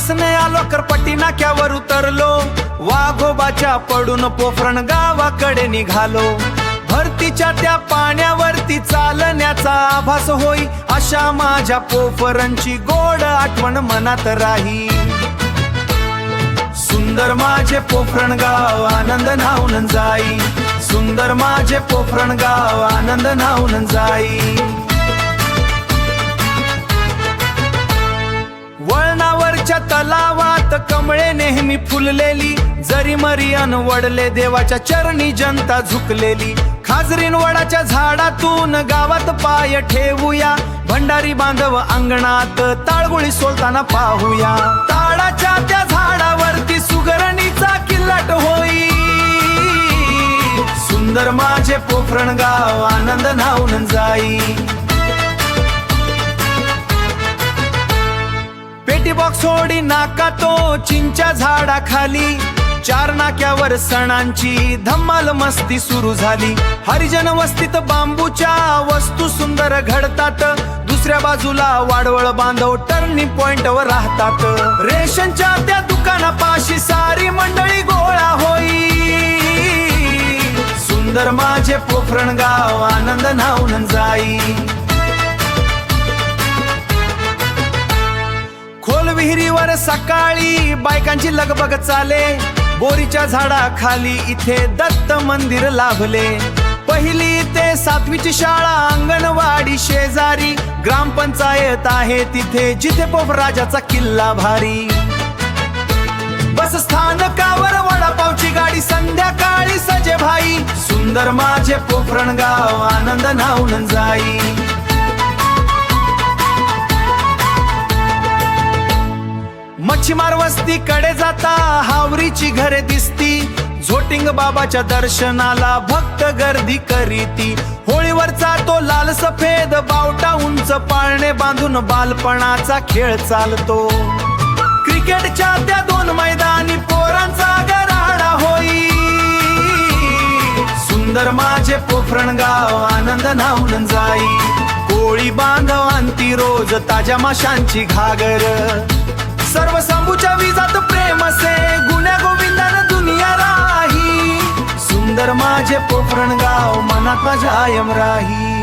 बसने आलो करपट्टी नाक्यावर उतरलो, वाघोबाच्या पडून पोफरण गावाकडे निघालो. भरतीच्या त्या पाण्यावरती चालण्याचा आभास होई, अशा माझ्या पोफरणची गोड आठवण मनात राही. सुंदर माझे पोफरण गाव आनंद न्हाऊन जाई, सुंदर माझे पोफरण गाव आनंद न्हाऊन जाई. वळणावरच्या तलावात कमळे नेहमी फुललेली, जरी मरियन वडले देवाच्या चरणी जनता झुकलेली. खाजरीन वडाच्या झाडातून गावात पाय ठेवूया, भंडारी बांधव अंगणात ताळगुळी सोलताना पाहूया. ताडाच्या त्या झाडावरती सुगरणीचा किल्लाट होई, सुंदर माझे पोफरण गाव आनंद न्हाऊन जाई. पेटी बॉक्स सोडी नाका तो चिंच्या झाडाखाली, चार नाक्यावर सणांची धम्माल मस्ती सुरू झाली. हरिजन वस्तीत बांबूच्या वस्तू सुंदर घडतात, दुसऱ्या बाजूला वाडवळ बांधव टर्निंग पॉइंट वर राहतात. रेशनच्या त्या दुकानापाशी सारी मंडळी गोळा होई, सुंदर माझे पोफरण गाव आनंद न्हाऊन जाई. खोल विहिरीवर सकाळी बायकांची लगबग चाले, बोरीच्या झाडाखाली इथे दत्त मंदिर लाभले. पहिली ते सातवीची शाळा अंगणवाडी शेजारी, ग्रामपंचायत आहे तिथे जिथे पोफराजाचा किल्ला भारी. बस स्थानकावर वडापावची गाडी संध्याकाळी सजे भाई, सुंदर माझे पोफरण गाव आनंद न्हाऊन जाई. मच्छीमार वस्तीकडे जाता हावरीची घरे दिसती, झोटिंग बाबाच्या दर्शनाला भक्त गर्दी करीती. होळीवरचा तो लाल सफेद बावटा उंच पाळणे बांधून बालपणाचा खेळ चालतो. क्रिकेटच्या त्या दोन मैदानी पोरांचा गराडा होई, सुंदर माझे पोफरण गाव आनंद न्हाऊन जाई. कोळी बांधवांती रोज ताज्या माशांची घागर, सर्व संभूच्या विजात प्रेम से गुण्या गोविंदान दुनिया राही. सुंदर माझे पोफरण गाव मनात माझ्या कायम राही.